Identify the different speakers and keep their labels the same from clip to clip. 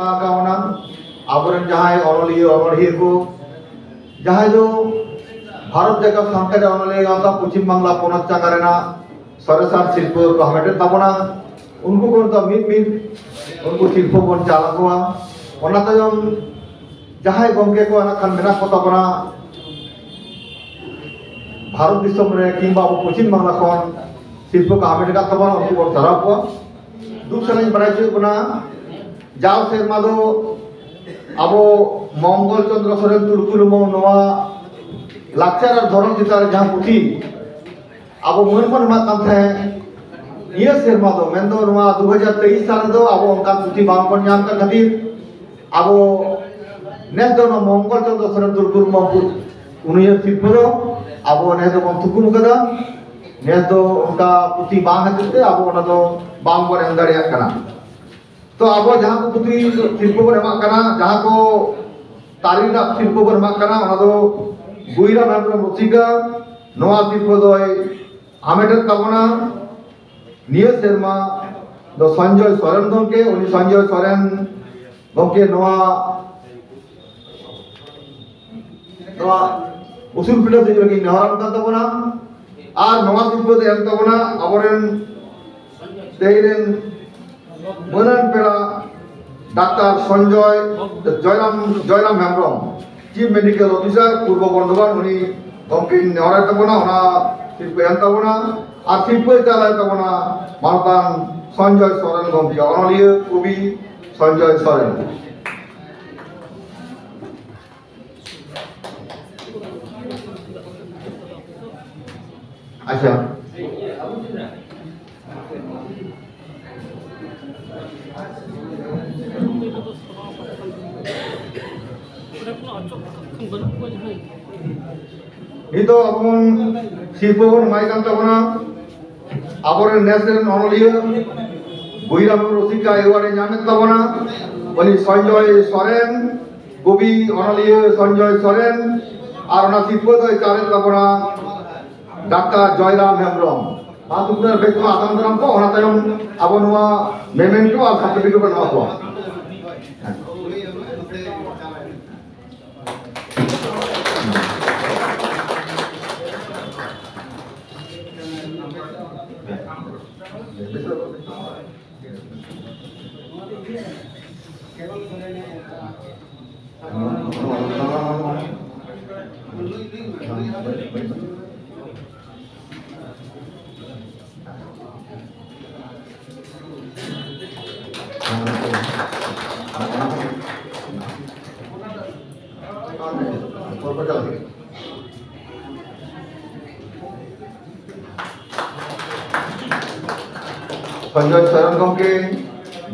Speaker 1: आबोरेन जहां अनलिया को जहां जो भारत जगत सानताड़ी अनलिया गावता पश्चिम बांगला पोनत चांगारेना सरसार शिल्प को हमेटे तबना उनको को उनको शिल्प बन चाला को ओना तयम जहां गंगे को ना खान मेना को तबना भारत दिसम रे किंबा पश्चिम बांगला खन शिल्प को हमेटे का तबना उनको को सराव को दुख सनाई बड़ाई चे बना जाओ सेरमा दो अब मंगल चंद्र सोरेन तुड़कुलुमो नवा लाक्चर और धरम चितार जहां पुथी अब मनपन मा काम थे ये सेरमा दो मेन दो नवा 2023 साल दो अब उनका पुथी बांग बन नाम का खातिर अब नेस दो मंगल चंद्र सोरेन तुड़कुलुमो उनिया शिल्प दो अब ने दो बम थुकुम कदा नेस दो उनका पुथी बांग हते अब ओना दो बांग बन एम दाड़िया कना तो अब जहां को पुथी शिल्प को एमा कना जहां को तारीख शिल्प को एमा कना ओना दो गुइरा नाम रसिका नवा शिल्प दो आमेटर तबना निया सेरमा दो संजय सोरेन गंके उनी संजय सोरेन गंके नवा उसूल पीड़ा से लगी नहराम का तबना और नवा शिल्प दो एम तबना अबरेन तेरेन मनन पेड़ा doctor Sanjay Jairam Hembram chief medical officer Purba Bardhaman उनी गंके नहरा तबना ओना शिल्प एम तबना और शिल्प चालाय तबना मानतान संजय सोरेन गंके अनलिया कवि संजय सोरेन अच्छा itu apun sipon mai kan tabona abore national अनलिया गुइराम रसिका एवार्ड नामे tabona उनी संजय सोरेन कवि अनलिया संजय सोरेन और ओना शिल्प दो चारे tabona डॉक्टर जयराम हेम्ब्रम मातुकनार बेको आसाम दराम को ओना तयम आबो नवा मेमेंटो और सर्टिफिकेट बनवा को संजय सोरेन गंके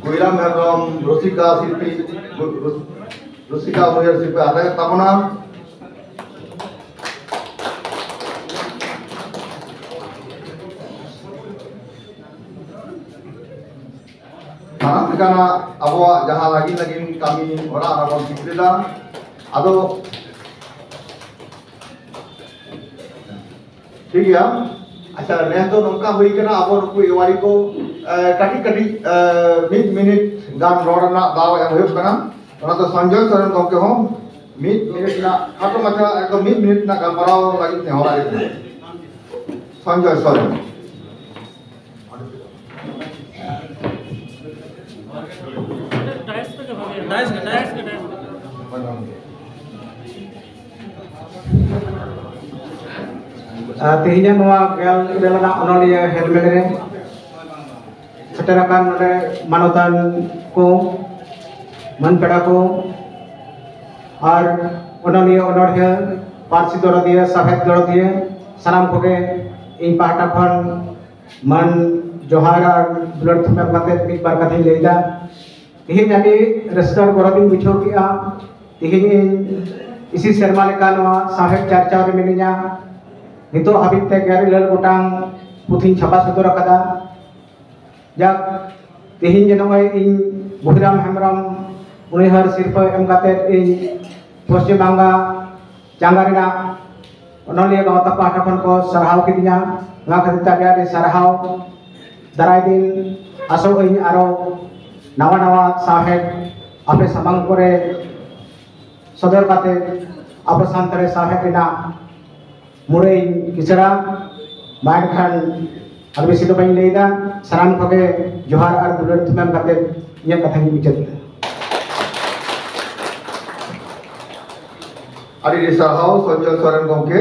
Speaker 1: गुइराम हेम्ब्रम रसिका शिल्पी रसिका मुयर शिल्पी आदाय तबना karena abawa jaha lagi kami orang Arab Bismillah atau ठीक है अच्छा मैं तो नौका हुई करना अब उनको एवारी को कटी कटी मिनट गान रोडना दाव एम हुई करना ओना तो संजय सोरेन गंके हो मिनट ना खाटो माछा एकदम मिनट ना गलमाराव लगी ने होला संजय सोरेन
Speaker 2: तेहिnya नवा गेल बेलना अनलिया हेलमेट रे सेटराकान नडे मानवतान को मन पेड़ा को और अनलिया अनलिया पार्सी दर दिए सफेद दर दिए सानाम कोगे इन पाटा खन मन जोहार और ब्लड थुमेम काते मिद बार काथे लेदा तेहिnya नि रेस्टर गरबिन बुझो किया तेहिnya इसी शर्मा लेका नवा सफेद चर्चा रे मिनिया नितो हाबिते गेरिलल गोटांग पुथिन छापा सदर कदा जाक तेहिन जनोय इन गुइराम हेम्ब्रम उनी हर शिल्प एम काते इन पश्चिम बांगा चांगारिना अनलिया गावता पाटा खन को सरहाव किदिया ना खातिर ताबिया सरहाव दाराय दिन आसो इन आरो नवा नवा साहेब ape samang kore sodor kate abo santare sahet rena murai kisara main khan ar besi do bain leida saram koge johar ar dular thumam kate ye katha ni mujud
Speaker 1: Adi Sarhau Sanjay Soren Gomke